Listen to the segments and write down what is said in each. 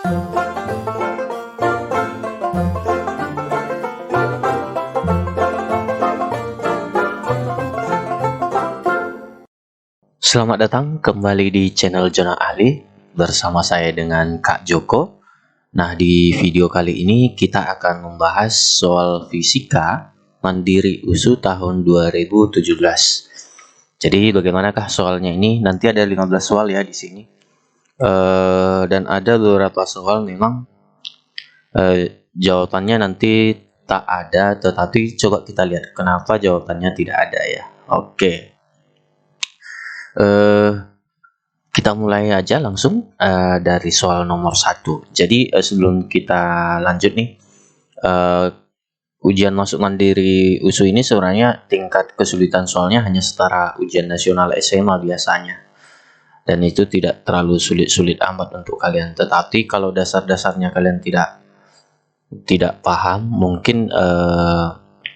Selamat datang kembali di channel Jona Ahli bersama saya dengan Kak Joko. Nah, di video kali ini kita akan membahas soal fisika mandiri USU tahun 2017. Jadi bagaimanakah soalnya ini? Nanti ada 15 soal ya di sini. Dan ada beberapa soal memang jawabannya nanti tak ada, tetapi coba kita lihat kenapa jawabannya tidak ada ya. Oke. Kita mulai aja langsung dari soal nomor 1. Jadi sebelum kita lanjut nih, ujian masuk mandiri USU ini sebenarnya tingkat kesulitan soalnya hanya setara ujian nasional SMA biasanya, dan itu tidak terlalu sulit-sulit amat untuk kalian. Tetapi kalau dasar-dasarnya kalian tidak paham, mungkin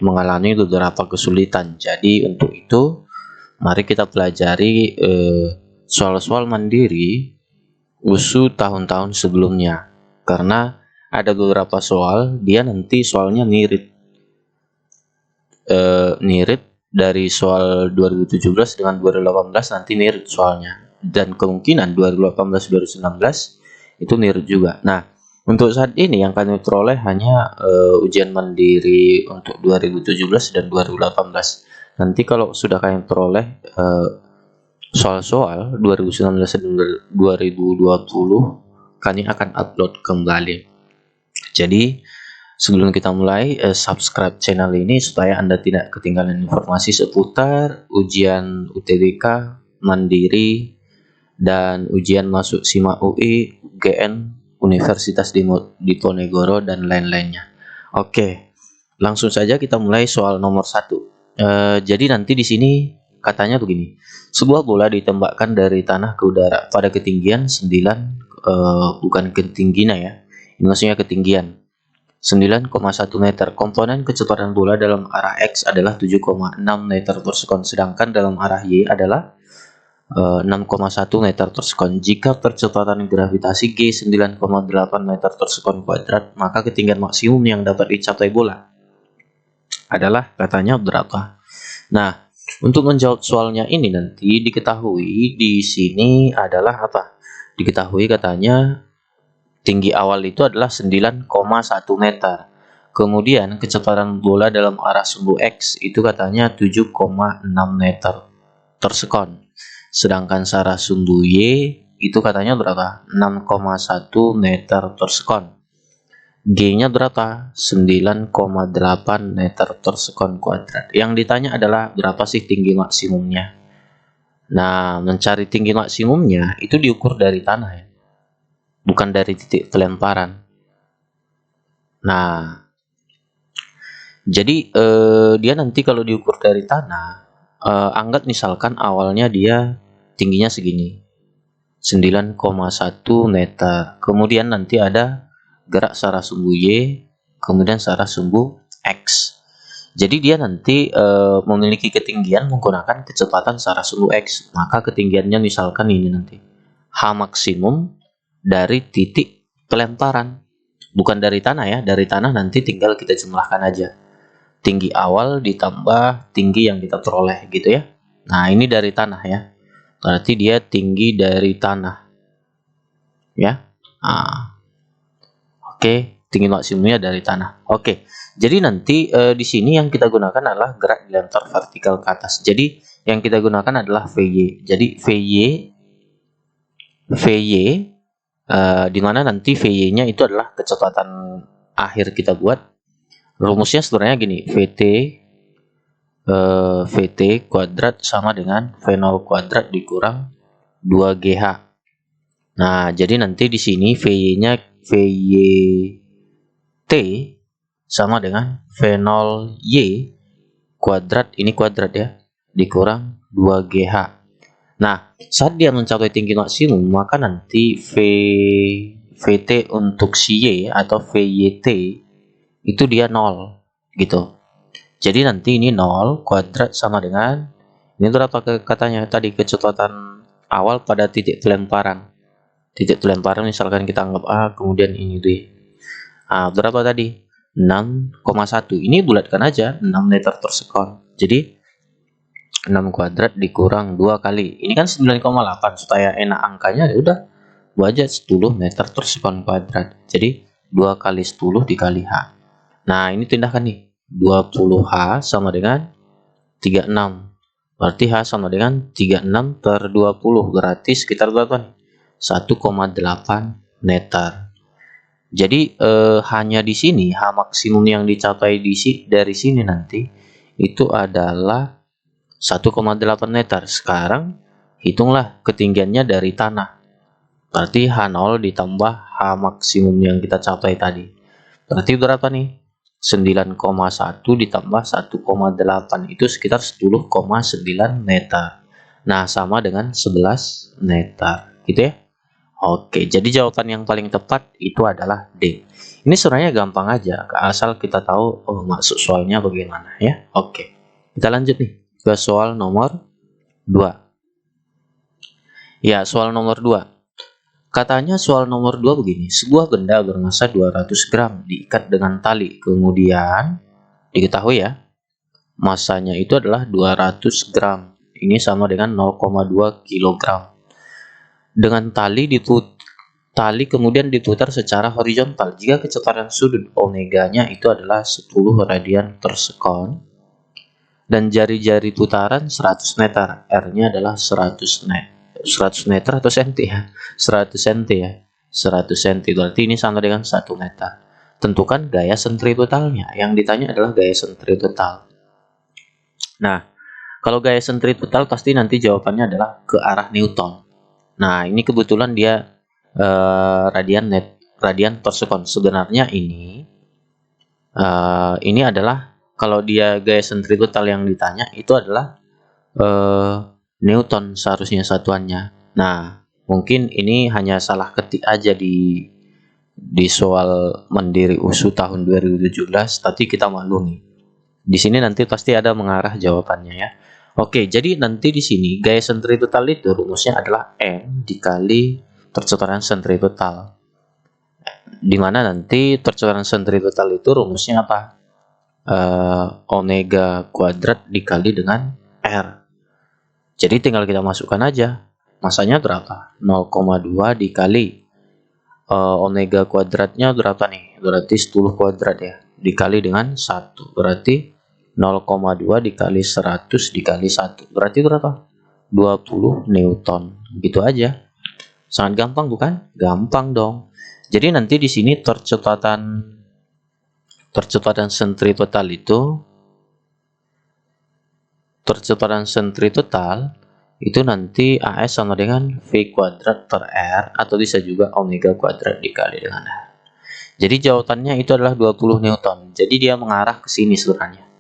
mengalami beberapa kesulitan. Jadi untuk itu mari kita pelajari soal-soal mandiri USU tahun-tahun sebelumnya, karena ada beberapa soal dia nanti soalnya mirip dari soal 2017 dengan 2018 nanti mirip soalnya, dan kemungkinan 2018-2019 itu mirip juga. Nah, untuk saat ini yang kami peroleh hanya ujian mandiri untuk 2017 dan 2018. Nanti kalau sudah kalian peroleh soal-soal 2019 dan 2020, kami akan upload kembali. Jadi sebelum kita mulai, subscribe channel ini supaya Anda tidak ketinggalan informasi seputar ujian UTBK, mandiri, dan ujian masuk SIMA UI, UGN, Universitas Diponegoro, dan lain-lainnya. Oke, langsung saja kita mulai soal nomor 1. Jadi nanti di sini katanya begini: sebuah bola ditembakkan dari tanah ke udara pada ketinggian 9, bukan ketinggian ya, ini maksudnya ketinggian 9,1 meter. Komponen kecepatan bola dalam arah X adalah 7,6 meter per sekon, sedangkan dalam arah Y adalah 6,1 meter per sekon. Jika percepatan gravitasi G 9,8 meter per sekon kuadrat, maka ketinggian maksimum yang dapat dicapai bola adalah katanya berapa? Nah, untuk menjawab soalnya ini nanti diketahui di sini adalah apa? Diketahui katanya tinggi awal itu adalah 9,1 meter. Kemudian kecepatan bola dalam arah sumbu X itu katanya 7,6 meter per sekon. Sedangkan searah sumbu Y itu katanya berapa? 6,1 meter per sekon. G-nya berapa? 9,8 meter per sekon kuadrat. Yang ditanya adalah berapa sih tinggi maksimumnya. Nah, mencari tinggi maksimumnya itu diukur dari tanah ya, bukan dari titik pelemparan. Nah, jadi dia nanti kalau diukur dari tanah, anggap misalkan awalnya dia tingginya segini, 9,1 meter. Kemudian nanti ada gerak searah sumbu Y, kemudian searah sumbu X. Jadi dia nanti memiliki ketinggian menggunakan kecepatan searah sumbu X. Maka ketinggiannya misalkan ini nanti H maksimum dari titik pelemparan, bukan dari tanah ya. Dari tanah nanti tinggal kita jumlahkan aja, tinggi awal ditambah tinggi yang kita peroleh gitu ya. Nah, ini dari tanah ya, berarti dia tinggi dari tanah ya. Nah, oke, tinggi maksimumnya dari tanah. Oke, jadi nanti di sini yang kita gunakan adalah gerak dilempar vertikal ke atas. Jadi yang kita gunakan adalah VY. Jadi VY di mana nanti VY-nya itu adalah kecepatan akhir kita buat. Rumusnya sebenarnya gini: VT kuadrat sama dengan V0 kuadrat dikurang 2GH. Nah, jadi nanti di sini VY-nya VYT sama dengan V0Y kuadrat, ini kuadrat ya, dikurang 2GH. Nah, saat dia mencapai tinggi maksimum, maka nanti VT untuk si Y atau VYT itu dia 0 gitu. Jadi nanti ini 0 kuadrat sama dengan, ini berapa katanya tadi, kecepatan awal pada titik pelemparan. titik pelemparan misalkan kita anggap A, kemudian ini D. Berapa tadi? 6,1. Ini bulatkan aja 6 meter per sekon. Jadi 6 kuadrat dikurang 2 kali. Ini kan 9,8. Supaya enak angkanya ya udah buat aja 10 meter per sekon kuadrat. Jadi 2 kali 10 dikali H. Nah, ini tindakan nih. 20H sama dengan 36. Berarti H sama dengan 36 per 20. Berarti sekitar berapa nih? 1,8 meter. Jadi hanya di sini H maksimum yang dicapai dari sini nanti itu adalah 1,8 meter. Sekarang hitunglah ketinggiannya dari tanah. Berarti H0 ditambah H maksimum yang kita capai tadi. Berarti berapa nih? 9,1 ditambah 1,8 itu sekitar 10,9 meter. Nah, sama dengan 11 meter. Gitu ya. Oke, jadi jawaban yang paling tepat itu adalah D. Ini sebenarnya gampang aja, asal kita tahu maksud soalnya bagaimana ya. Oke, kita lanjut nih ke soal nomor 2. Ya, soal nomor 2. Katanya soal nomor 2 begini, sebuah benda bermassa 200 gram diikat dengan tali. Kemudian diketahui ya, masanya itu adalah 200 gram. Ini sama dengan 0,2 kilogram. Dengan tali kemudian diputar secara horizontal. Jika kecepatan sudut omeganya itu adalah 10 radian per sekon dan jari-jari putaran 100 meter, R-nya adalah 100 meter atau senti ya? 100 senti ya. 100 senti berarti ini sama dengan 1 meter. Tentukan gaya sentripetalnya. Yang ditanya adalah gaya sentripetal. Nah, kalau gaya sentripetal pasti nanti jawabannya adalah ke arah Newton. Nah, ini kebetulan dia radian per sekon. Sebenarnya ini adalah kalau dia gaya sentripetal yang ditanya itu adalah Newton seharusnya satuannya. Nah, mungkin ini hanya salah ketik aja di soal Mandiri USU tahun 2017, tapi kita maklumi. Di sini nanti pasti ada mengarah jawabannya ya. Oke, jadi nanti di sini gaya sentripetal itu rumusnya adalah M dikali percepatan sentripetal. Dimana nanti percepatan sentripetal itu rumusnya apa? Omega kuadrat dikali dengan R. Jadi tinggal kita masukkan aja. Masanya berapa? 0,2 dikali omega kuadratnya berapa nih? Berarti 10 kuadrat ya. Dikali dengan 1. Berarti 0,2 dikali 100 dikali 1. Berarti berapa? 20 Newton. Gitu aja. Sangat gampang bukan? Gampang dong. Jadi nanti di sini percepatan sentripetal itu nanti AS sama dengan V kuadrat per R atau bisa juga omega kuadrat dikali dengan R. Jadi jawabannya itu adalah 20 Newton. Jadi dia mengarah ke sini sebenarnya.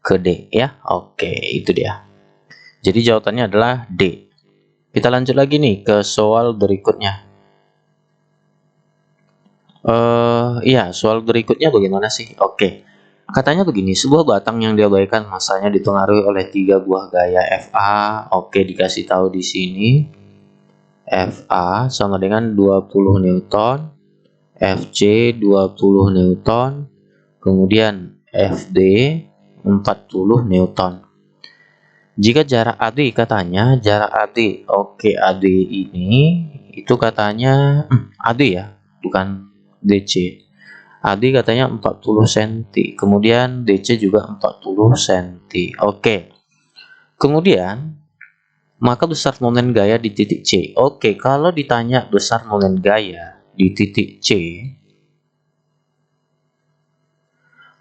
Ke D ya. Oke, itu dia. Jadi jawabannya adalah D. Kita lanjut lagi nih ke soal berikutnya. Iya, soal berikutnya bagaimana sih? Oke. Katanya begini, sebuah batang yang diabaikan masanya dipengaruhi oleh 3 buah gaya FA. Oke, dikasih tahu di sini. FA sama dengan 20 Newton, FC 20 Newton, kemudian FD 40 Newton. Jika jarak AD katanya jarak AD, oke AD ini itu katanya AD ya, bukan DC. AD katanya 40 cm, kemudian DC juga 40 cm. Oke. Kemudian maka besar momen gaya di titik C. Oke, kalau ditanya besar momen gaya di titik C,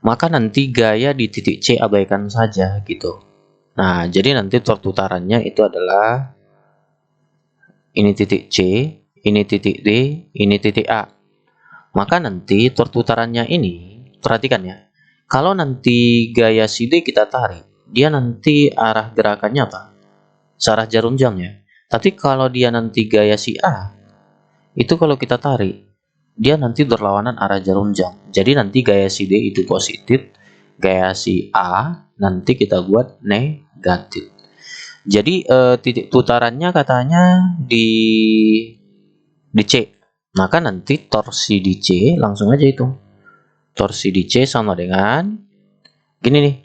maka nanti gaya di titik C abaikan saja gitu. Nah, jadi nanti perputarannya itu adalah ini titik C, ini titik D, ini titik A. Maka nanti perputarannya ini, perhatikan ya. Kalau nanti gaya si D kita tarik, dia nanti arah gerakannya apa? Searah jarum jam ya. Tapi kalau dia nanti gaya si A, itu kalau kita tarik, dia nanti berlawanan arah jarum jam. Jadi nanti gaya si D itu positif, gaya si A nanti kita buat negatif. Jadi titik putarannya katanya di di C. Maka nanti torsi di C langsung aja itu. Torsi di C sama dengan gini nih.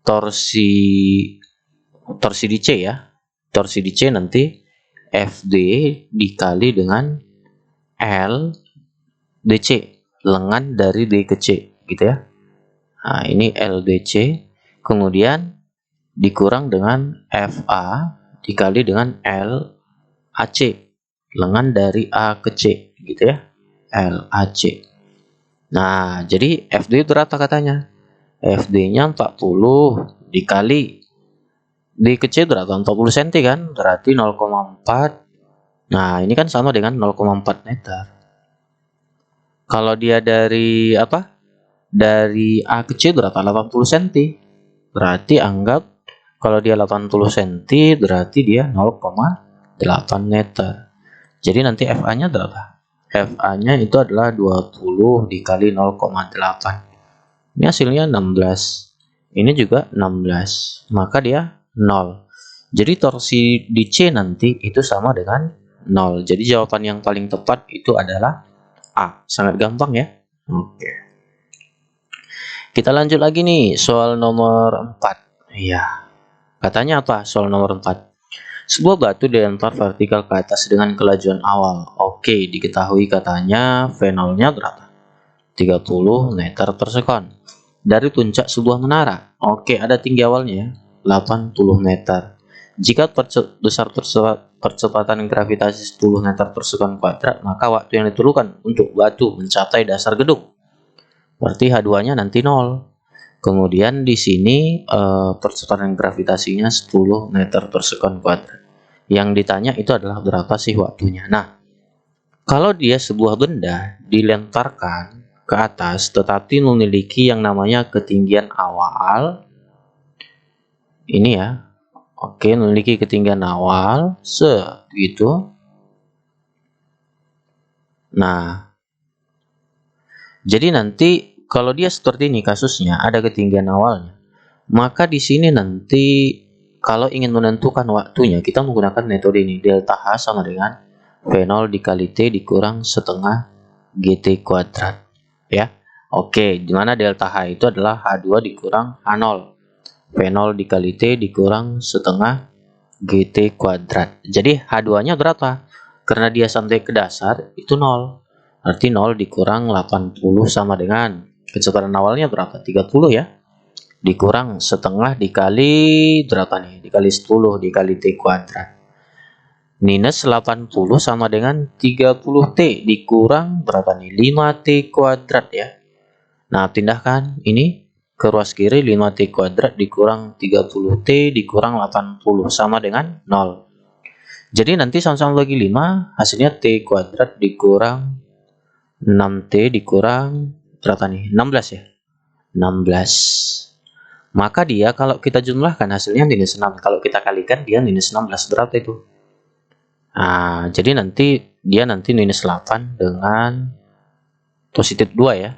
Torsi di C ya. Torsi di C nanti FD dikali dengan L DC, lengan dari D ke C gitu ya. Nah, ini LDC, kemudian dikurang dengan FA dikali dengan LAC, lengan dari A ke C gitu ya, LAC. Nah, jadi FD berapa katanya? FD-nya 40 dikali D ke C berapa? 40 cm kan? Berarti 0,4. Nah, ini kan sama dengan 0,4 meter. Kalau dia dari apa? Dari A ke C berapa? 80 cm. Berarti anggap kalau dia 80 cm berarti dia 0,8 meter. Jadi nanti FA-nya berapa? FA-nya itu adalah 20 dikali 0,8. Ini hasilnya 16. Ini juga 16. Maka dia 0. Jadi torsi di C nanti itu sama dengan 0. Jadi jawaban yang paling tepat itu adalah A. Sangat gampang ya. Oke. Kita lanjut lagi nih, soal nomor 4. Iya. Katanya apa soal nomor 4? Sebuah batu dilempar vertikal ke atas dengan kelajuan awal. Oke, diketahui katanya V0-nya berapa? 30 meter per sekon. Dari puncak sebuah menara. Oke, ada tinggi awalnya 80 meter. Jika percepatan gravitasi 10 meter per sekon kuadrat, maka waktu yang diperlukan untuk batu mencapai dasar gedung. Berarti H2-nya nanti 0. Kemudian di sini percepatan gravitasinya 10 meter per sekon kuadrat. Yang ditanya itu adalah berapa sih waktunya. Nah, kalau dia sebuah benda dilemparkan ke atas tetapi memiliki yang namanya ketinggian awal, ini ya. Oke, memiliki ketinggian awal segitu. Nah, jadi nanti kalau dia seperti ini kasusnya, ada ketinggian awalnya, maka di sini nanti kalau ingin menentukan waktunya, kita menggunakan metode ini. Delta H sama dengan V0 dikali T dikurang setengah GT kuadrat. Ya, oke, dimana delta H itu adalah H2 dikurang H0. V0 dikali T dikurang setengah GT kuadrat. Jadi H2-nya berapa? Karena dia sampai ke dasar, itu 0. Arti 0 dikurang 80 sama dengan kecepatan awalnya berapa? 30 ya. Dikurang setengah dikali berapa nih? Dikali 10 dikali T kuadrat. Minus 80 sama dengan 30T dikurang berapa nih? 5T kuadrat ya. Nah, pindahkan ini ke ruas kiri, 5T kuadrat dikurang 30T dikurang 80 sama dengan 0. Jadi nanti sama-sama bagi 5, hasilnya T kuadrat dikurang 6T dikurang berapa nih? 16 ya? 16. Maka dia kalau kita jumlahkan hasilnya minus 6. Kalau kita kalikan dia minus 16. Berapa itu? Nah, jadi nanti dia minus 8 dengan positif 2 ya.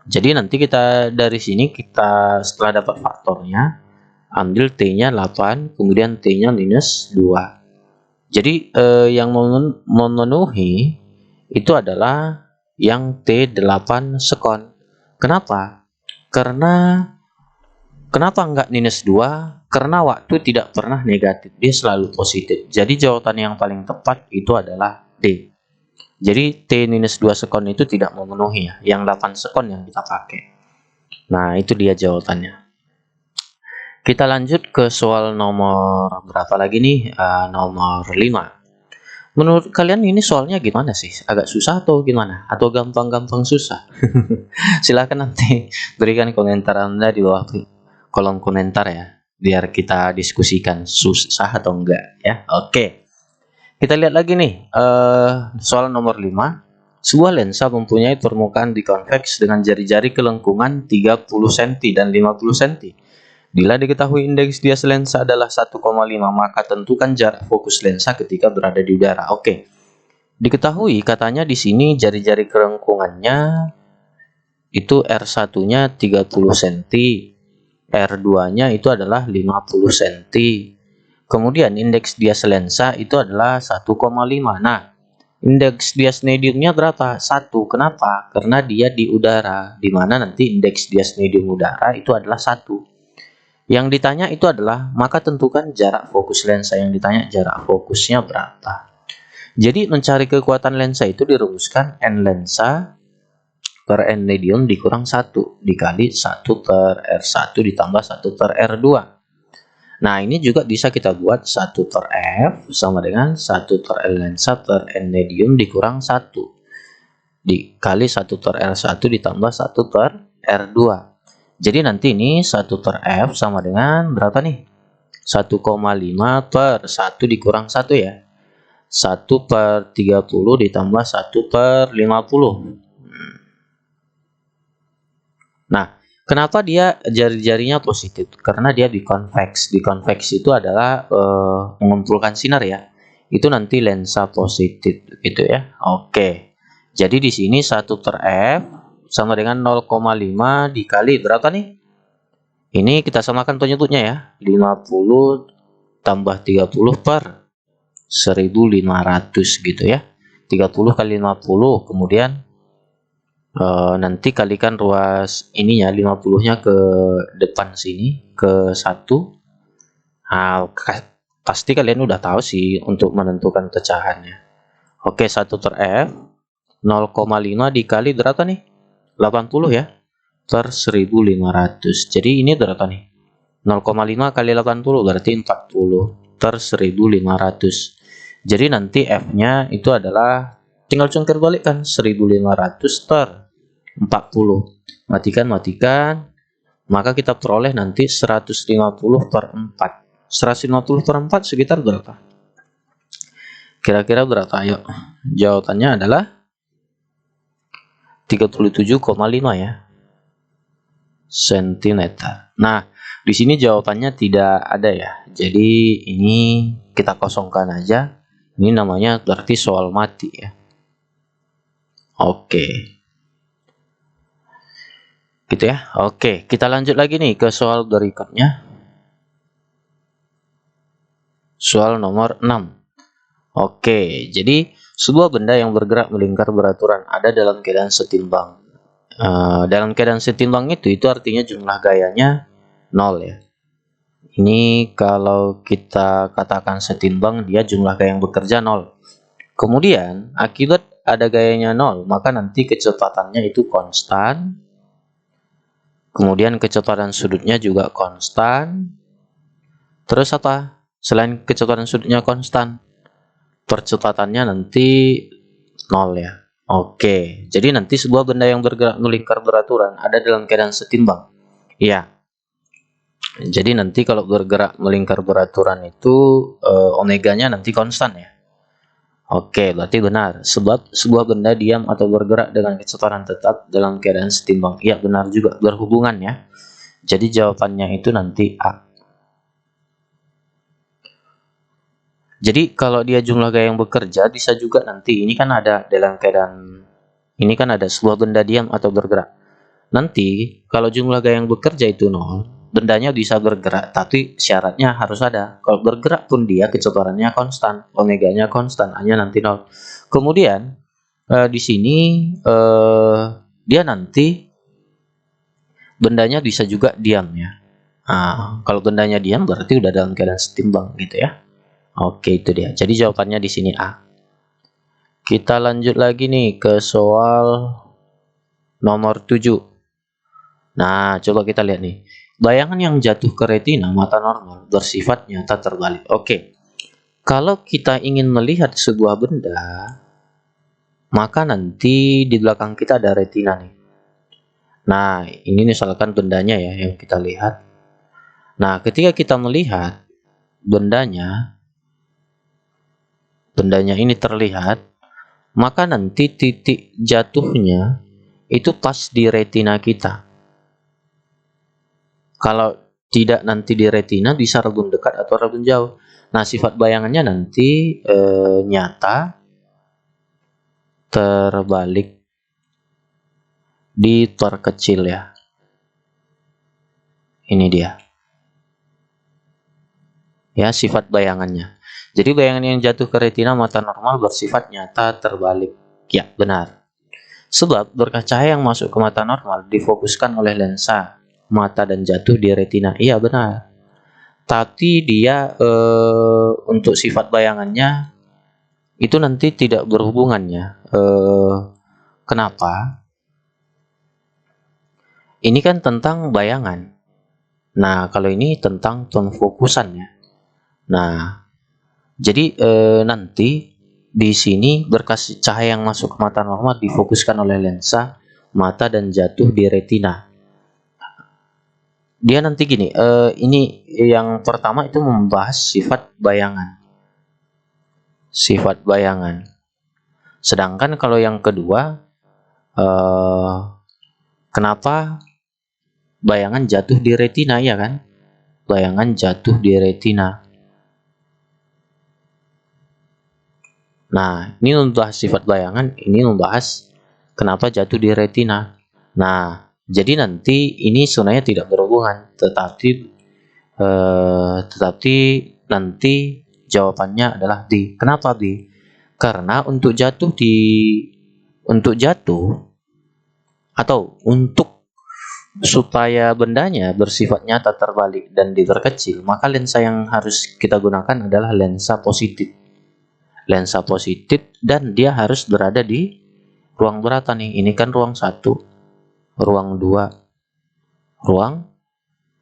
Jadi nanti kita dari sini kita setelah dapat faktornya ambil T-nya 8, kemudian T-nya minus 2. Jadi yang memenuhi itu adalah yang T8 sekon. Kenapa? Kenapa enggak minus 2? Karena waktu tidak pernah negatif, dia selalu positif. Jadi jawaban yang paling tepat itu adalah D. Jadi T-2 sekon itu tidak memenuhi ya, yang 8 sekon yang kita pakai. Nah, itu dia jawabannya. Kita lanjut ke soal nomor berapa lagi nih? Nomor 5. Menurut kalian ini soalnya gimana sih? Agak susah atau gimana? Atau gampang-gampang susah? Silahkan nanti berikan komentar Anda di bawah kolom komentar ya, biar kita diskusikan susah atau enggak ya. Oke. Kita lihat lagi nih, soal nomor 5. Sebuah lensa mempunyai permukaan dikonveks dengan jari-jari kelengkungan 30 cm dan 50 cm. Bila diketahui indeks bias lensa adalah 1,5, maka tentukan jarak fokus lensa ketika berada di udara. Oke. Diketahui katanya di sini jari-jari kelengkungannya itu R1-nya 30 cm, R2-nya itu adalah 50 cm. Kemudian indeks bias lensa itu adalah 1,5. Nah, Indeks diasnediumnya berapa? 1. Kenapa? Karena dia di udara, di mana nanti indeks diasnedium udara itu adalah 1. Yang ditanya itu adalah, maka tentukan jarak fokus lensa. Yang ditanya jarak fokusnya berapa. Jadi mencari kekuatan lensa itu dirumuskan N lensa per N medium dikurang 1 dikali 1 per R1 ditambah 1 per R2. Nah, ini juga bisa kita buat 1 per F sama dengan 1 per L lensa per N medium dikurang 1 dikali 1 per R1 ditambah 1 per R2. Jadi nanti ini 1 per F sama dengan berapa nih? 1,5 per 1 dikurang 1 ya. 1 per 30 ditambah 1 per 50. Nah, kenapa dia jari-jarinya positif? Karena dia dikonveks. Dikonveks itu adalah mengumpulkan sinar ya. Itu nanti lensa positif gitu ya. Oke. Jadi di sini 1 per F sama dengan 0,5 dikali berapa nih? Ini kita samakan penyebutnya ya. 50 tambah 30 per 1500 gitu ya. 30 kali 50 kemudian nanti kalikan ruas ininya 50-nya ke depan sini ke 1. Nah, pasti kalian udah tahu sih untuk menentukan pecahannya. Oke, 1 per F 0,5 dikali berapa nih? 80 ya per 1500. Jadi ini berapa nih? 0,5 kali 80 berarti 40 per 1500. Jadi nanti F-nya itu adalah tinggal congkel balik kan 1500 per 40. Matikan, maka kita peroleh nanti 150 per 4. 150 per 4 sekitar berapa? Kira-kira berapa? Ayo. Jawabannya adalah 37,5 ya. Sentimeter. Nah, di sini jawabannya tidak ada ya. Jadi ini kita kosongkan aja. Ini namanya berarti soal mati ya. Oke. Gitu ya. Oke, kita lanjut lagi nih ke soal berikutnya. Soal nomor 6. Oke, jadi sebuah benda yang bergerak melingkar beraturan ada dalam keadaan setimbang. Dalam keadaan setimbang itu artinya jumlah gayanya 0 ya. Ini kalau kita katakan setimbang, dia jumlah gaya yang bekerja 0. Kemudian akibat ada gayanya 0, maka nanti kecepatannya itu konstan. Kemudian kecepatan sudutnya juga konstan. Terus apa? Selain kecepatan sudutnya konstan, percepatannya nanti 0 ya. Oke, jadi nanti sebuah benda yang bergerak melingkar beraturan ada dalam keadaan setimbang. Iya. Jadi nanti kalau bergerak melingkar beraturan itu omeganya nanti konstan ya. Oke, berarti benar. Sebab sebuah benda diam atau bergerak dengan kecepatan tetap dalam keadaan setimbang. Iya, benar juga. Berhubungan ya. Jadi jawabannya itu nanti A. Jadi kalau dia jumlah gaya yang bekerja, bisa juga nanti ini kan ada dalam keadaan, ini kan ada sebuah benda diam atau bergerak. Nanti kalau jumlah gaya yang bekerja itu 0, bendanya bisa bergerak, tapi syaratnya harus ada. Kalau bergerak pun dia kecepatannya konstan, omeganya konstan, hanya nanti 0. Kemudian di sini dia nanti bendanya bisa juga diam ya. Nah, kalau bendanya diam berarti udah dalam keadaan setimbang gitu ya. Oke, itu dia. Jadi jawabannya di sini A. Kita lanjut lagi nih ke soal nomor 7. Nah, coba kita lihat nih. Bayangan yang jatuh ke retina mata normal bersifat nyata terbalik. Oke. Kalau kita ingin melihat sebuah benda, maka nanti di belakang kita ada retina nih. Nah, ini misalkan bendanya ya yang kita lihat. Nah, ketika kita melihat bendanya ini terlihat, maka nanti titik jatuhnya itu pas di retina kita. Kalau tidak nanti di retina bisa rebun dekat atau rebun jauh. Nah, sifat bayangannya nanti nyata terbalik diperkecil ya. Ini dia. Ya, sifat bayangannya. Jadi bayangan yang jatuh ke retina mata normal bersifat nyata terbalik. Ya, benar. Sebab berkah cahaya yang masuk ke mata normal difokuskan oleh lensa mata dan jatuh di retina. Iya, benar. Tapi dia untuk sifat bayangannya itu nanti tidak berhubungannya. Kenapa? Ini kan tentang bayangan. Nah, kalau ini tentang pemfokusannya. Nah, jadi nanti di sini berkah cahaya yang masuk ke mata normal difokuskan oleh lensa mata dan jatuh di retina. Dia nanti gini, ini yang pertama itu membahas sifat bayangan. Sifat bayangan. Sedangkan kalau yang kedua, kenapa bayangan jatuh di retina, ya kan? Bayangan jatuh di retina. Nah, ini membahas sifat bayangan, ini membahas kenapa jatuh di retina. Nah, jadi nanti ini sebenarnya tidak berhubungan, tetapi nanti jawabannya adalah D. Kenapa D? Karena untuk jatuh atau untuk supaya bendanya bersifat nyata terbalik dan diperkecil, maka lensa yang harus kita gunakan adalah lensa positif. Lensa positif, dan dia harus berada di ruang berapa nih? Ini kan ruang 1, ruang 2, ruang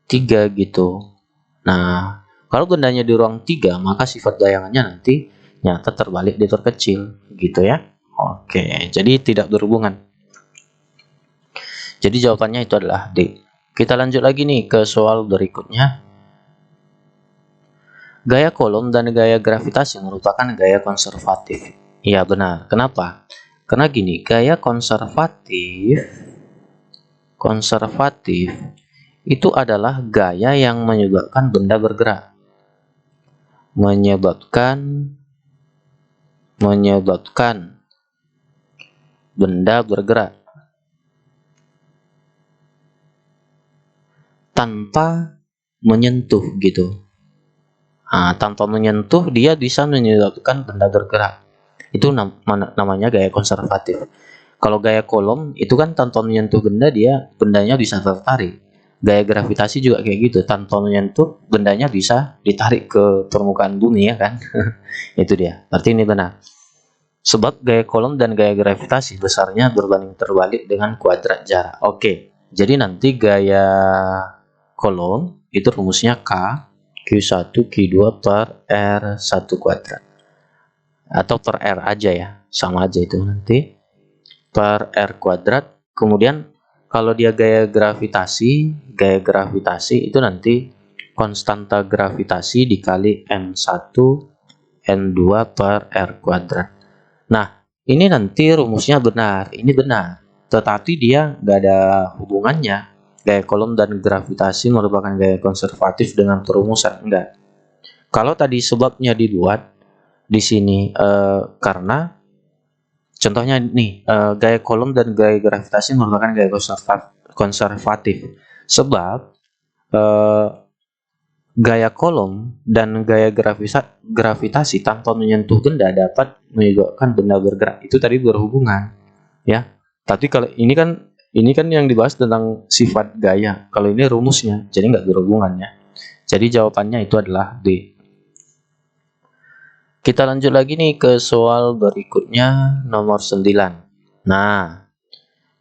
3 gitu. Nah, kalau bendanya di ruang 3, maka sifat bayangannya nanti nyata terbalik diperkecil gitu ya. Oke, jadi tidak berhubungan. Jadi jawabannya itu adalah D. Kita lanjut lagi nih ke soal berikutnya. Gaya Coulomb dan gaya gravitasi merupakan gaya konservatif. Iya, benar. Kenapa? Karena gini, gaya konservatif itu adalah gaya yang menyebabkan benda bergerak. Menyebabkan benda bergerak tanpa menyentuh gitu. Nah, tanpa menyentuh dia bisa menyebabkan benda bergerak. Itu namanya gaya konservatif. Kalau gaya Coulomb itu kan tanpa menyentuh bendanya bisa tertarik. Gaya gravitasi juga kayak gitu, tanpa menyentuh bendanya bisa ditarik ke permukaan bumi, ya kan? Itu dia. Berarti ini benar. Sebab gaya Coulomb dan gaya gravitasi besarnya berbanding terbalik dengan kuadrat jarak. Oke. Jadi nanti gaya Coulomb itu rumusnya K Q1 Q2 per R1 kuadrat. Atau per R aja ya, sama aja itu nanti. Per R kuadrat. Kemudian kalau dia gaya gravitasi itu nanti konstanta gravitasi dikali M1 N2 per R kuadrat. Nah, ini nanti rumusnya benar, ini benar. Tetapi dia nggak ada hubungannya. Gaya Coulomb dan gravitasi merupakan gaya konservatif dengan perumusan, enggak. Kalau tadi sebabnya dibuat di sini karena contohnya nih, gaya Coulomb dan gaya gravitasi merupakan gaya konservatif. Sebab gaya Coulomb dan gaya gravitasi tanpa menyentuh benda dapat menyebabkan benda bergerak. Itu tadi berhubungan, ya. Tapi kalau ini kan yang dibahas tentang sifat gaya. Kalau ini rumusnya, jadi nggak berhubungannya. Jadi jawabannya itu adalah D. Kita lanjut lagi nih ke soal berikutnya, nomor 9. Nah,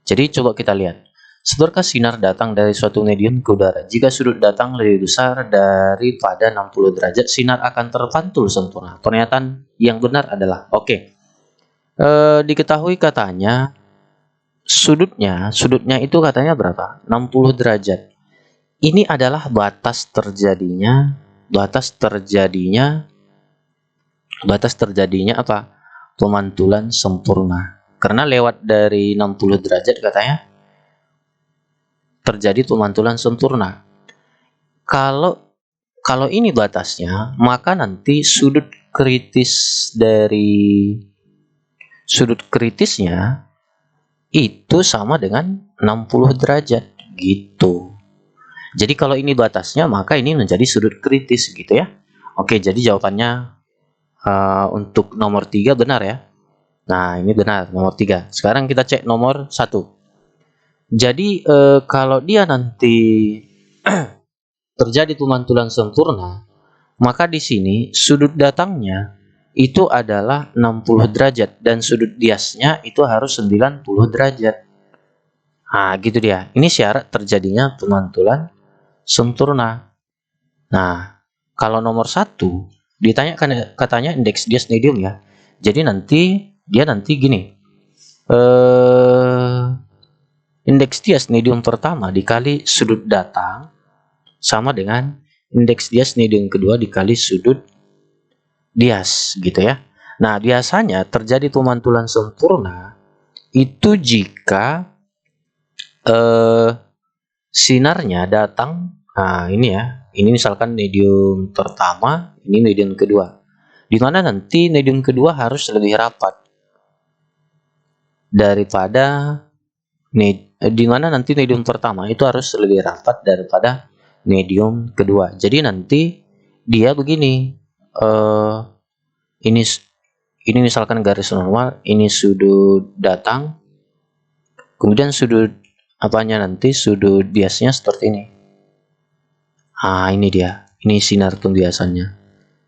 jadi coba kita lihat. Seberkah sinar datang dari suatu medium ke udara? Jika sudut datang lebih besar daripada 60 derajat, sinar akan terpantul sempurna. Pernyataan yang benar adalah, diketahui katanya sudutnya itu katanya berapa? 60 derajat. Ini adalah batas terjadinya apa? Pemantulan sempurna. Karena lewat dari 60 derajat katanya terjadi pemantulan sempurna. Kalau ini batasnya, maka nanti sudut kritisnya itu sama dengan 60 derajat gitu. Jadi kalau ini batasnya, maka ini menjadi sudut kritis gitu ya. Oke, jadi jawabannya Untuk nomor 3 benar ya. Nah, ini benar nomor 3. Sekarang kita cek nomor 1. Jadi kalau dia nanti terjadi pemantulan sempurna, maka di sini sudut datangnya itu adalah 60 derajat dan sudut biasnya itu harus 90 derajat. Nah, gitu dia. Ini syarat terjadinya pemantulan sempurna. Nah, kalau nomor 1 ditanyakan katanya indeks bias medium ya. Jadi nanti gini. Indeks bias medium pertama dikali sudut datang sama dengan indeks bias medium kedua dikali sudut bias gitu ya. Nah, biasanya terjadi pemantulan sempurna itu jika sinarnya datang, nah ini ya, ini misalkan medium pertama, ini medium kedua, di mana nanti medium kedua harus lebih rapat daripada di mana nanti medium pertama itu harus lebih rapat daripada medium kedua. Jadi nanti dia begini, ini misalkan garis normal, ini sudut datang, kemudian sudut apanya nanti sudut biasnya seperti ini. Nah, ini dia. Ini sinar pembiasannya.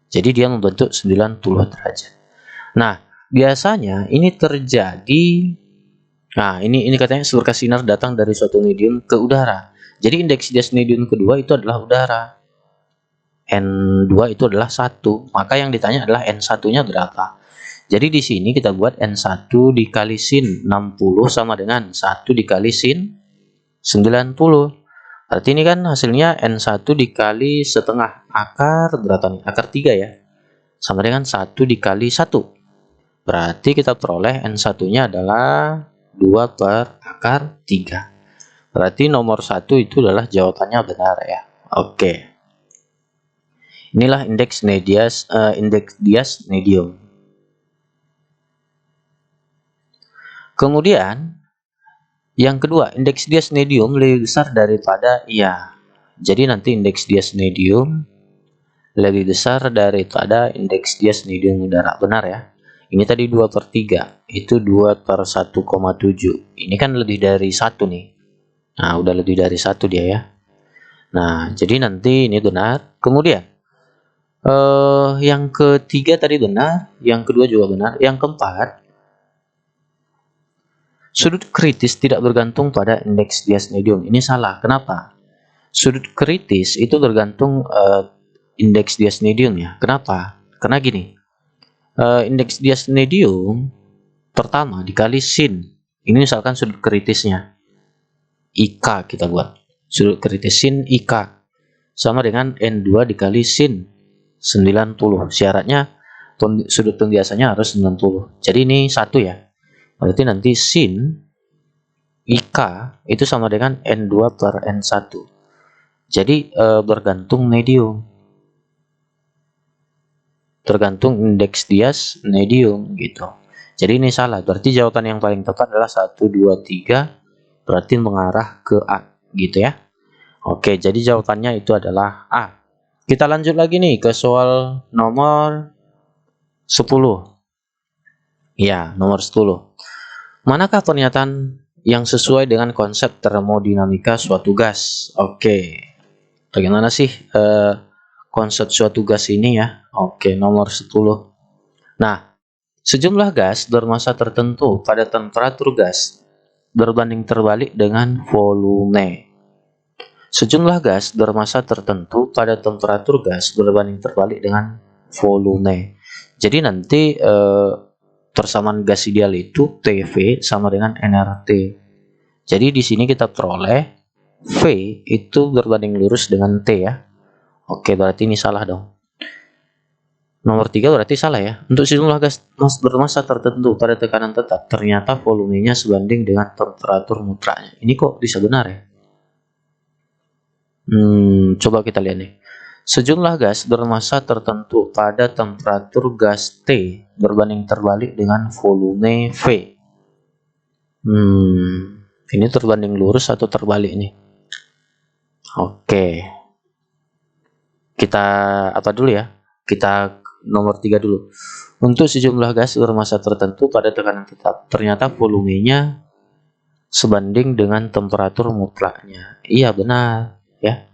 Jadi dia membentuk 90 derajat. Nah, biasanya ini terjadi. Nah, ini katanya berkas sinar datang dari suatu medium ke udara. Jadi indeks bias medium kedua itu adalah udara. N2 itu adalah 1. Maka yang ditanya adalah N1-nya berapa? Jadi di sini kita buat N1 dikali sin 60 sama dengan 1 dikali sin 90. Berarti ini kan hasilnya N1 dikali setengah akar berapa nih? Akar 3 ya. Sama dengan 1 dikali 1. Berarti kita peroleh N1-nya adalah 2 per akar 3. Berarti nomor 1 itu adalah jawabannya benar ya. Oke. Inilah indeks bias medium. Kemudian yang kedua, indeks bias medium lebih besar daripada iya. Jadi nanti indeks bias medium lebih besar daripada indeks bias medium udara. Benar ya. Ini tadi 2 per 3. Itu 2 per 1,7. Ini kan lebih dari 1 nih. Nah, udah lebih dari 1 dia ya. Nah, jadi nanti ini benar. Kemudian, yang ketiga tadi benar. Yang kedua juga benar. Yang keempat, sudut kritis tidak bergantung pada indeks bias medium. Ini salah. Kenapa? Sudut kritis itu bergantung indeks bias medium ya. Kenapa? Karena gini. Indeks bias medium pertama dikali sin. Ini misalkan sudut kritisnya. IK kita buat. Sudut kritis sin IK sama dengan N2 dikali sin 90. Syaratnya sudut pembiasannya harus 90. Jadi ini 1 ya. Berarti nanti sin IK itu sama dengan N2 per N1. Jadi bergantung medium. Tergantung indeks bias medium gitu. Jadi ini salah. Berarti jawaban yang paling tepat adalah 1, 2, 3. Berarti mengarah ke A gitu ya. Oke, jadi jawabannya itu adalah A. Kita lanjut lagi nih ke soal nomor 10. Ya, nomor 10. Manakah pernyataan yang sesuai dengan konsep termodinamika suatu gas? Oke. Bagaimana sih konsep suatu gas ini ya? Oke, nomor 10. Nah, sejumlah gas bermassa tertentu pada temperatur gas berbanding terbalik dengan volume. Sejumlah gas bermassa tertentu pada temperatur gas berbanding terbalik dengan volume. Jadi nanti persamaan gas ideal itu PV sama dengan nRT. Jadi di sini kita peroleh V itu berbanding lurus dengan T ya. Oke, berarti ini salah dong. Nomor 3 berarti salah ya. Untuk sejumlah gas bermassa tertentu pada tekanan tetap, ternyata volumenya sebanding dengan temperatur mutraknya. Ini kok bisa benar ya? Coba kita lihat nih. Sejumlah gas bermassa tertentu pada temperatur gas T berbanding terbalik dengan volume V. Ini terbanding lurus atau terbalik nih? Oke. Kita apa dulu ya? Kita nomor 3 dulu. Untuk sejumlah gas bermassa tertentu pada tekanan tetap, ternyata volumenya sebanding dengan temperatur mutlaknya. Iya, benar ya.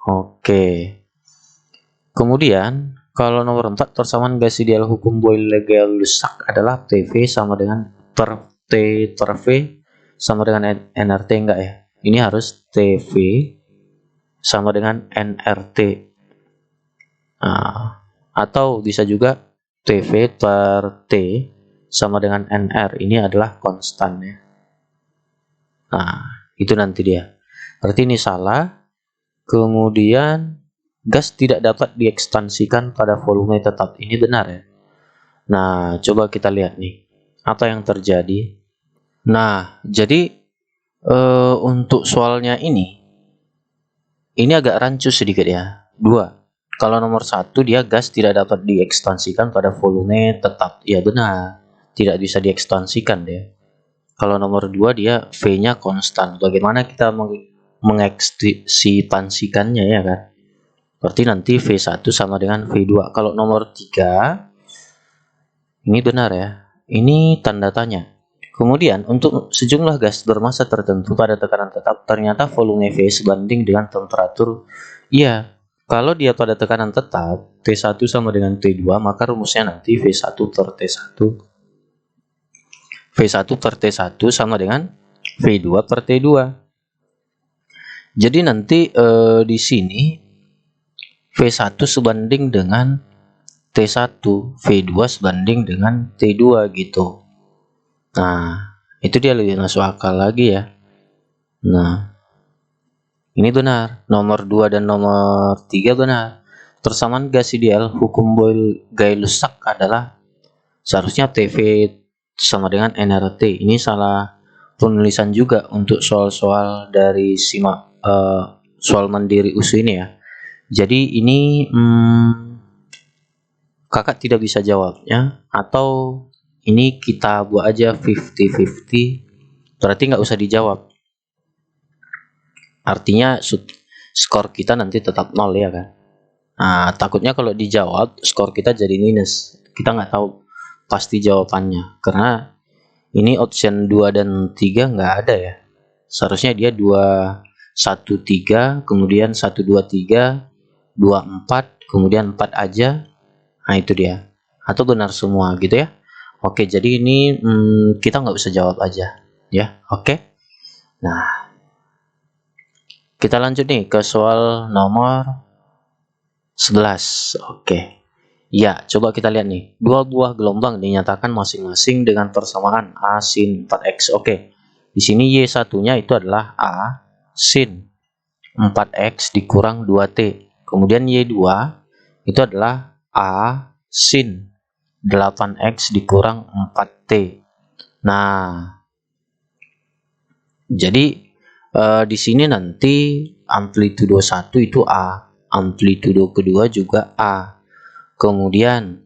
Oke. Kemudian kalau nomor 4, persamaan gas ideal hukum Boyle-Gay-Lussac adalah PV sama dengan T per V sama dengan nRT, enggak ya? Ini harus TV sama dengan nRT. Nah, atau bisa juga TV per T sama dengan nR. Ini adalah konstan ya. Nah, itu nanti dia. Berarti ini salah. Kemudian gas tidak dapat diekspansikan pada volume tetap. Ini benar ya. Nah, coba kita lihat nih. Apa yang terjadi? Nah, jadi untuk soalnya ini agak rancu sedikit ya. 2. Kalau nomor 1 dia gas tidak dapat diekspansikan pada volume tetap. Ya benar. Tidak bisa diekspansikan dia. Kalau nomor 2 dia V-nya konstan. Bagaimana kita mengekspansikannya ya kan? Berarti nanti V1 sama dengan V2. Kalau nomor 3 ini benar ya. Ini tanda tanya. Kemudian untuk sejumlah gas bermassa tertentu pada tekanan tetap, ternyata volume V sebanding dengan temperatur. Iya, kalau dia pada tekanan tetap T1 sama dengan T2, maka rumusnya nanti V1 per T1. V1 per T1 sama dengan V2 per T2. Jadi nanti di sini V1 sebanding dengan T1, V2 sebanding dengan T2 gitu. Nah, itu dia lebih masuk akal lagi ya. Nah, ini benar. Nomor 2 dan nomor 3 benar. Persamaan gas ideal hukum Boyle-Gay-Lussac adalah seharusnya TV sama dengan nRT. Ini salah penulisan juga untuk soal-soal dari soal mandiri USU ini ya. Jadi ini kakak tidak bisa jawabnya, atau ini kita buat aja 50-50, berarti nggak usah dijawab. Artinya skor kita nanti tetap 0 ya kan. Nah, takutnya kalau dijawab skor kita jadi minus. Kita nggak tahu pasti jawabannya, karena ini option 2 dan 3 nggak ada ya. Seharusnya dia 2, 1, 3, kemudian 1, 2, 3, 2, 4, kemudian 4 aja. Nah, itu dia. Atau benar semua gitu ya. Oke, jadi ini kita nggak bisa jawab aja ya. Oke. Nah, kita lanjut nih ke soal nomor 11. Oke. Ya, coba kita lihat nih. Dua buah gelombang dinyatakan masing-masing dengan persamaan A sin 4x. Oke. Di sini Y1-nya itu adalah A sin 4x dikurang 2T. Kemudian Y2 itu adalah A sin 8x dikurang 4T. Nah, jadi di sini nanti amplitudo 1 itu A, amplitudo kedua juga A. Kemudian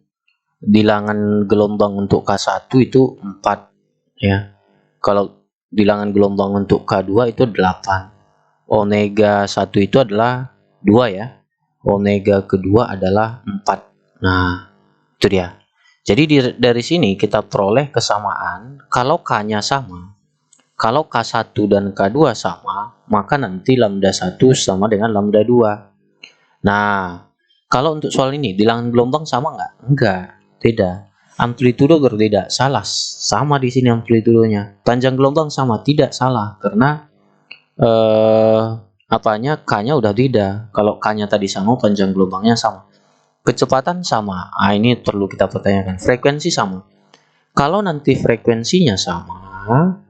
bilangan gelombang untuk K1 itu 4 ya. Kalau bilangan gelombang untuk K2 itu 8. Omega 1 itu adalah 2 ya. Omega kedua adalah 4. Nah, itu dia. Jadi dari sini kita peroleh kesamaan kalau K-nya sama. Kalau K1 dan K2 sama, maka nanti lambda 1 sama dengan lambda 2. Nah, kalau untuk soal ini bilangan gelombang sama nggak? Enggak, tidak. Amplitudo berbeda, salah. Sama di sini amplitudonya. Panjang gelombang sama, tidak salah, karena K-nya udah beda. Kalau K-nya tadi sama, panjang gelombangnya sama. Kecepatan sama. Nah, ini perlu kita pertanyakan. Frekuensi sama. Kalau nanti frekuensinya sama,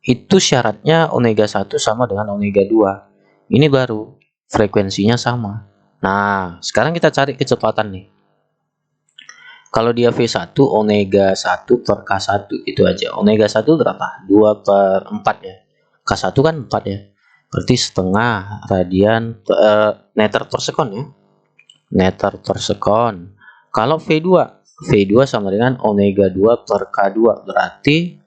itu syaratnya omega 1 sama dengan omega 2. Ini baru frekuensinya sama. Nah, sekarang kita cari kecepatan nih. Kalau dia V1, omega 1 per K1 itu aja. Omega 1 berapa? 2 per 4 ya. K1 kan 4 ya. Berarti setengah radian meter per sekon ya. Meter per sekon. Kalau V2 sama dengan omega 2 per K2. Berarti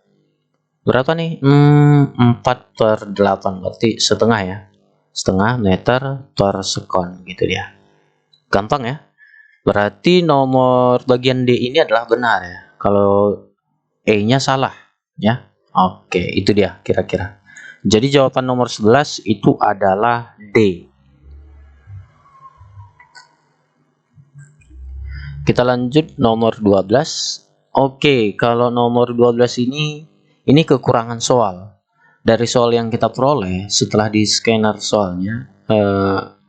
berapa nih? 4 per 8. Berarti setengah ya. Setengah meter per sekon gitu dia. Gampang ya. Berarti nomor bagian D ini adalah benar ya. Kalau E-nya salah ya. Oke, itu dia kira-kira. Jadi jawaban nomor 11 itu adalah D. Kita lanjut nomor 12. Oke, kalau nomor 12 ini kekurangan soal. Dari soal yang kita peroleh setelah di scanner soalnya,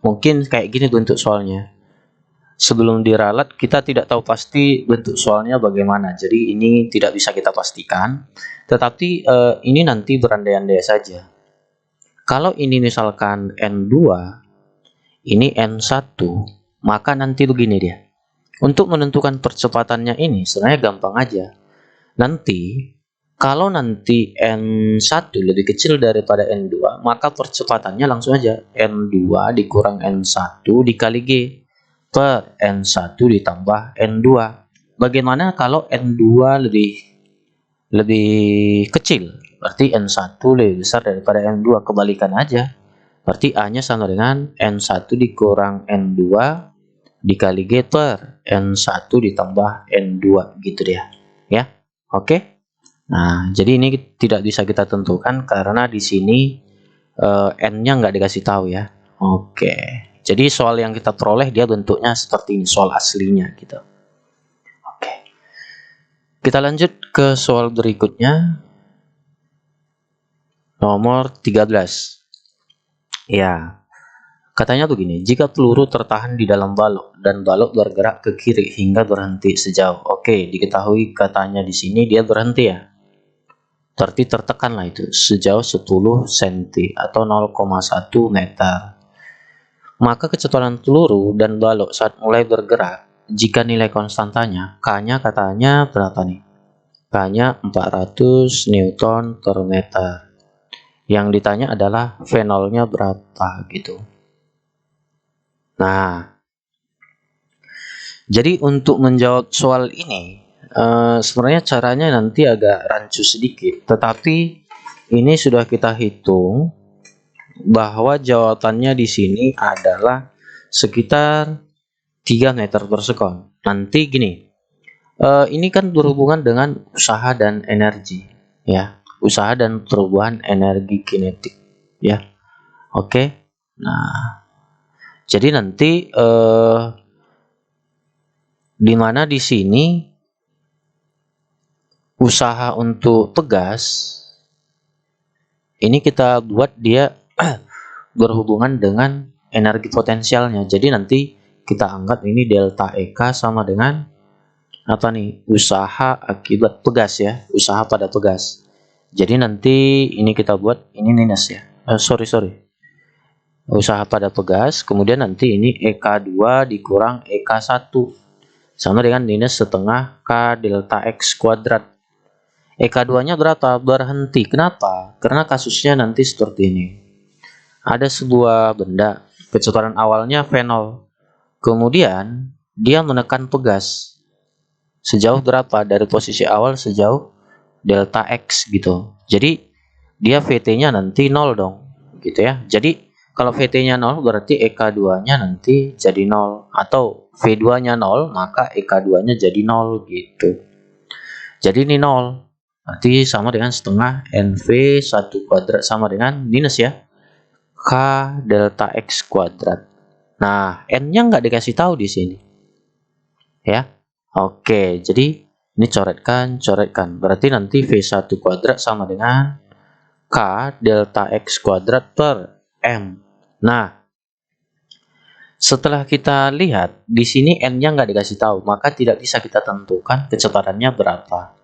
mungkin kayak gini bentuk soalnya. Sebelum diralat kita tidak tahu pasti bentuk soalnya bagaimana. Jadi ini tidak bisa kita pastikan. Tetapi ini nanti berandai-andai saja. Kalau ini misalkan N2, ini N1, maka nanti begini dia. Untuk menentukan percepatannya ini sebenarnya gampang aja. Nanti kalau nanti N1 lebih kecil daripada N2, maka percepatannya langsung aja N2 dikurang N1 dikali G per N1 ditambah N2. Bagaimana kalau N2 lebih kecil? Berarti N1 lebih besar daripada N2. Kebalikan aja. Berarti A-nya sama dengan N1 dikurang N2 dikali G per N1 ditambah N2 gitu dia. Ya. Oke. Nah, jadi ini tidak bisa kita tentukan karena di sini N-nya nggak dikasih tahu ya. Oke. Jadi soal yang kita peroleh dia bentuknya seperti ini, soal aslinya gitu. Oke. Kita lanjut ke soal berikutnya. Nomor 13. Ya. Katanya begini, jika peluru tertahan di dalam balok dan balok bergerak ke kiri hingga berhenti sejauh. Oke, diketahui katanya di sini dia berhenti ya. Berarti tertekan lah itu sejauh 10 cm atau 0,1 meter. Maka kecepatan peluru dan balok saat mulai bergerak, jika nilai konstantanya, K-nya katanya berapa nih? K-nya 400 Newton per meter. Yang ditanya adalah V0-nya berapa gitu. Nah, jadi untuk menjawab soal ini, sebenarnya caranya nanti agak rancu sedikit, tetapi ini sudah kita hitung bahwa jawabannya di sini adalah sekitar 3 meter per sekon. Nanti gini, ini kan berhubungan dengan usaha dan energi, ya, usaha dan perubahan energi kinetik, ya. Oke, nah. Jadi nanti di mana di sini usaha untuk pegas ini kita buat dia berhubungan dengan energi potensialnya. Jadi nanti kita anggap ini delta EK sama dengan apa nih? Usaha akibat pegas ya, usaha pada pegas. Jadi nanti ini kita buat ini minus ya. Sorry. Usaha pada pegas, kemudian nanti ini EK2 dikurang EK1 sama dengan minus setengah K delta X kuadrat. EK2 nya berapa? Berhenti. Kenapa? Karena kasusnya nanti seperti ini. Ada sebuah benda, kecepatan awalnya V0. Kemudian dia menekan pegas. Sejauh berapa? Dari posisi awal sejauh delta X gitu. Jadi dia VT-nya nanti 0 dong. Gitu ya. Jadi kalau VT-nya 0 berarti EK2-nya nanti jadi 0. Atau V2-nya 0 maka EK2-nya jadi 0 gitu. Jadi ini 0. Berarti sama dengan setengah NV 1 kuadrat sama dengan minus ya. K delta X kuadrat. Nah, N-nya nggak dikasih tahu di sini. Ya. Oke, jadi ini coretkan. Berarti nanti V1 kuadrat sama dengan K delta X kuadrat per M. Nah, setelah kita lihat di sini N-nya nggak dikasih tahu, maka tidak bisa kita tentukan kecepatannya berapa.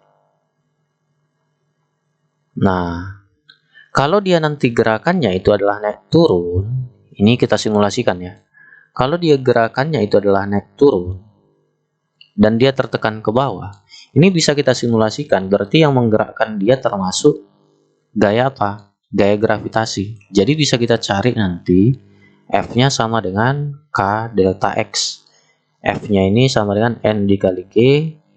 Nah, kalau dia nanti gerakannya itu adalah naik turun, ini kita simulasikan ya. Kalau dia gerakannya itu adalah naik turun dan dia tertekan ke bawah, ini bisa kita simulasikan. Berarti yang menggerakkan dia termasuk gaya apa? Gaya gravitasi. Jadi bisa kita cari nanti F-nya sama dengan K delta X. F-nya ini sama dengan N dikali G,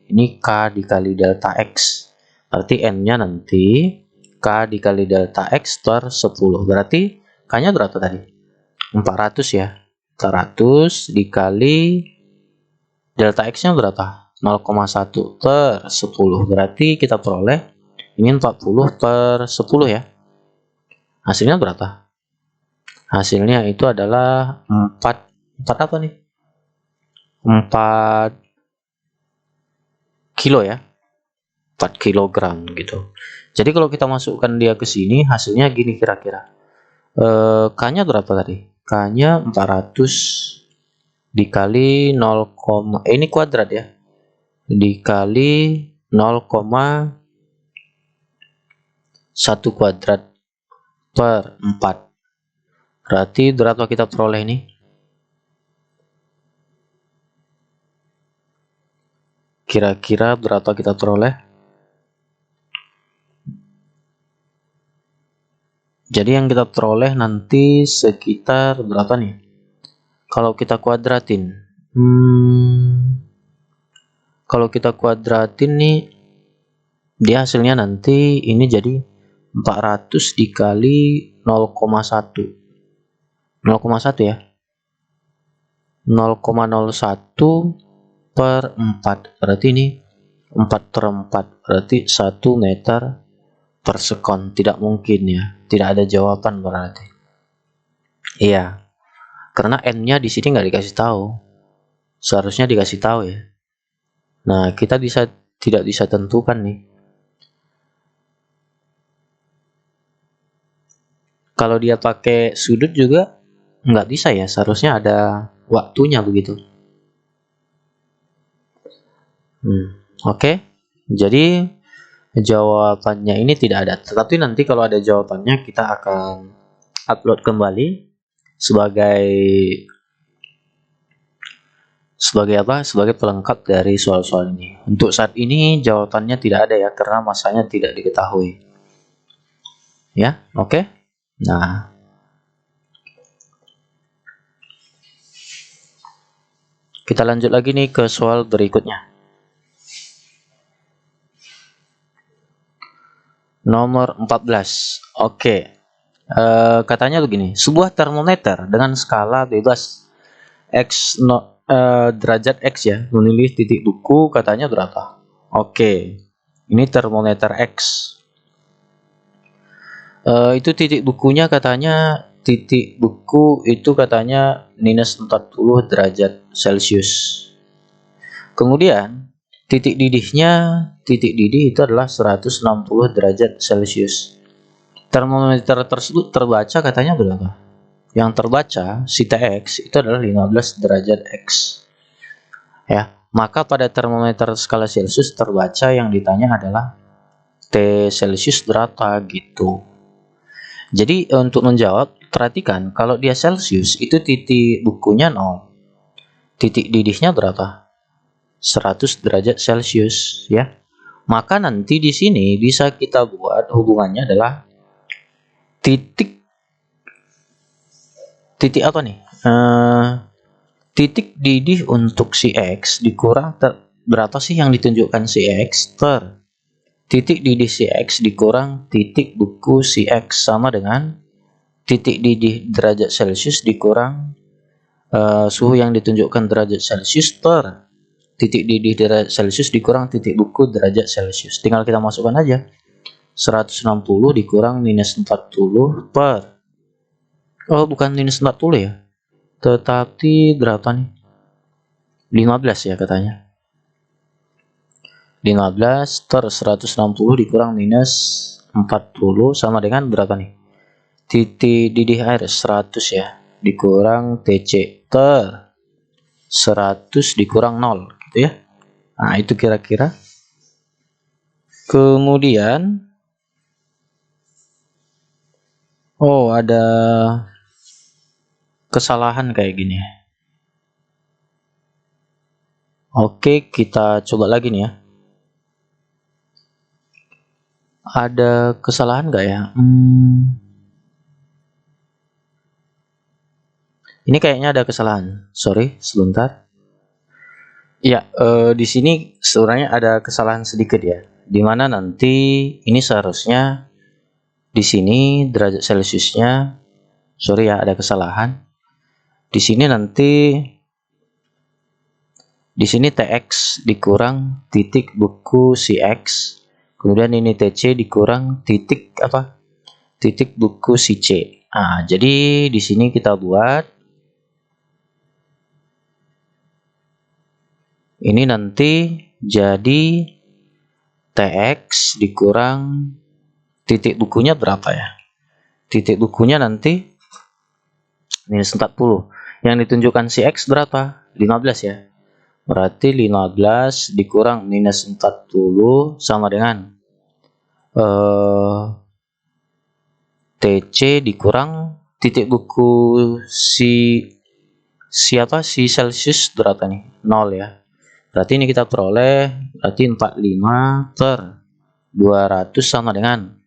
ini K dikali delta X. Berarti N-nya nanti K dikali delta X per 10. Berarti K-nya berapa tadi? 400 ya. 400 dikali Delta X-nya berapa? 0,1 per 10. Berarti kita peroleh ini 40 per 10 ya. Hasilnya berapa? Hasilnya itu adalah 4 apa nih? 4 kilo ya. 4 kilogram gitu. Jadi kalau kita masukkan dia ke sini, hasilnya gini kira-kira. K-nya berapa tadi? K-nya 400 dikali 0, ini kuadrat ya. Dikali 0,1 kuadrat per 4. Berarti berapa kita peroleh ini? Kira-kira berapa kita peroleh? Jadi yang kita peroleh nanti sekitar berapa nih? Kalau kita kuadratin. Kalau kita kuadratin nih, dia hasilnya nanti ini jadi 400 dikali 0,1. 0,1 ya. 0,01 per 4. Berarti ini 4 per 4. Berarti 1 meter per sekon. Tidak mungkin ya. Tidak ada jawaban berarti. Iya. Karena n-nya di sini nggak dikasih tahu. Seharusnya dikasih tahu ya. Nah, kita tidak bisa tentukan nih. Kalau dia pakai sudut juga nggak bisa ya. Seharusnya ada waktunya begitu. Oke. Jadi jawabannya ini tidak ada. Tetapi nanti kalau ada jawabannya kita akan upload kembali sebagai apa? Sebagai pelengkap dari soal-soal ini. Untuk saat ini jawabannya tidak ada ya, karena masanya tidak diketahui. Ya, oke. Nah, kita lanjut lagi nih ke soal berikutnya. Nomor 14. Oke. Katanya begini, sebuah termometer dengan skala bebas X derajat X ya, memilih titik buku, katanya berapa? Oke. Ini termometer X. Itu titik bukunya katanya titik buku itu katanya minus 40 derajat Celcius. Kemudian titik didih itu adalah 160 derajat Celcius. Termometer tersebut terbaca katanya berapa? Yang terbaca si TX itu adalah 15 derajat X. Ya, maka pada termometer skala Celcius terbaca yang ditanya adalah T Celcius berapa gitu. Jadi untuk menjawab, perhatikan kalau dia Celcius itu titik bukunya 0. Titik didihnya berapa? 100 derajat Celcius ya. Maka nanti di sini bisa kita buat hubungannya adalah titik apa nih? Titik didih untuk si X dikurang berapa sih yang ditunjukkan si X per titik didih si X dikurang titik buku si X sama dengan titik didih derajat Celcius dikurang suhu yang ditunjukkan derajat Celcius per titik didih derajat Celcius dikurang titik buku derajat Celcius. Tinggal kita masukkan aja 160 dikurang minus 40 per bukan minus 40 ya, tetapi berapa nih? 15 ya katanya. 15 per 160 dikurang minus 40 sama dengan berapa nih? Titik didih air 100 ya, dikurang TC per 100 dikurang 0 gitu ya. Nah, itu kira-kira. Kemudian ada kesalahan kayak gini. Oke, kita coba lagi nih ya. Ada kesalahan nggak ya? Ini kayaknya ada kesalahan. Sorry, sebentar. Ya, di sini sebenarnya ada kesalahan sedikit ya. Dimana nanti ini seharusnya di sini derajat Celciusnya, sorry ya, ada kesalahan. Di sini nanti Di sini TX dikurang titik buku si X. Kemudian ini TC dikurang titik apa? Titik buku si C. Nah, jadi di sini kita buat ini nanti jadi TX dikurang titik bukunya berapa ya? Titik bukunya nanti minus 40. Yang ditunjukkan si X berapa? 15 ya. Berarti 15 dikurang minus 40 sama dengan TC dikurang titik buku si siapa si Celsius berapa nih? 0 ya. Berarti ini kita peroleh berarti 45 per 200 sama dengan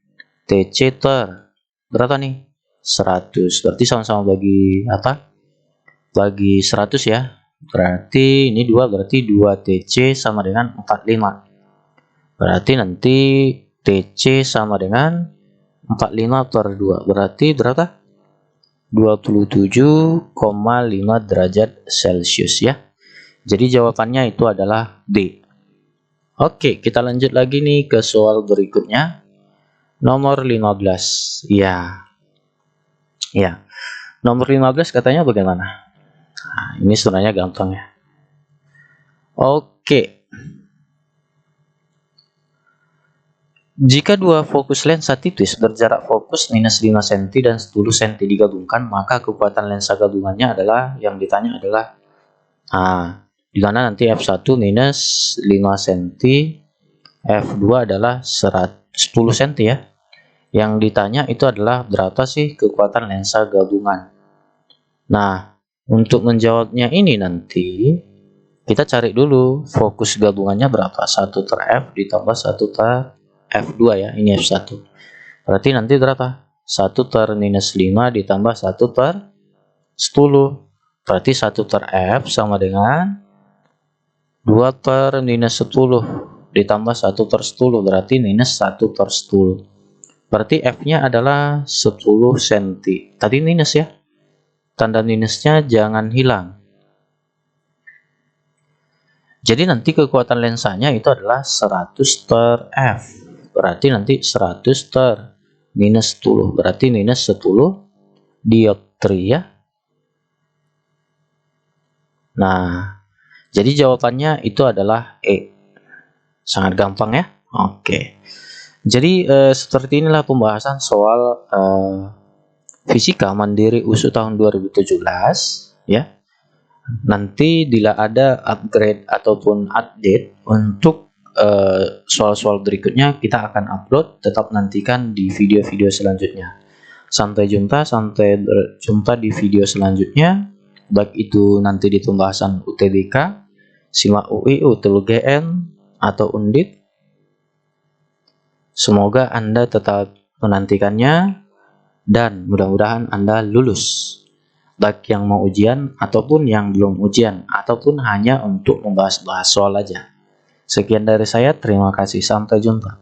TC per berapa nih? 100. Berarti sama-sama bagi apa? Bagi 100 ya. Berarti ini 2 berarti 2 TC sama dengan 45. Berarti nanti TC sama dengan 45 per 2. Berarti berapa? 27,5 derajat Celcius ya. Jadi jawabannya itu adalah D. Oke, kita lanjut lagi nih ke soal berikutnya. Nomor 15. Ya. Ya. Nomor 15 katanya bagaimana? Nah, ini sebenarnya gampang ya. Oke. Jika dua fokus lensa tipis berjarak fokus minus 5 cm dan 10 cm digabungkan, maka kekuatan lensa gabungannya adalah yang ditanya adalah di mana nanti f1 minus 5 cm, f2 adalah 10 cm ya. Yang ditanya itu adalah berapa sih kekuatan lensa gabungan. Nah, untuk menjawabnya ini nanti kita cari dulu fokus gabungannya berapa. 1 ter f ditambah 1 ter f2 ya, ini f1. Berarti nanti berapa? 1 ter minus 5 ditambah 1 per 10. Berarti 1 ter f sama dengan 2 per minus 10 ditambah 1 per 10. Berarti minus 1 per 10. Berarti f-nya adalah 10 cm. Tadi minus ya. Tanda minusnya jangan hilang. Jadi nanti kekuatan lensanya itu adalah 100 ter f. Berarti nanti 100 ter minus 10. Berarti minus 10 dioptri ya. Nah, jadi jawabannya itu adalah E. Sangat gampang ya. Oke. Jadi seperti inilah pembahasan soal fisika mandiri USU tahun 2017 ya. Nanti bila ada upgrade ataupun update untuk soal-soal berikutnya kita akan upload, tetap nantikan di video-video selanjutnya. Sampai jumpa di video selanjutnya, baik itu nanti di pembahasan UTBK, SIMAK UI, UTLGN atau Undip. Semoga Anda tetap menantikannya dan mudah-mudahan Anda lulus, baik yang mau ujian ataupun yang belum ujian ataupun hanya untuk membahas-bahas soal aja. Sekian dari saya, terima kasih, sampai jumpa.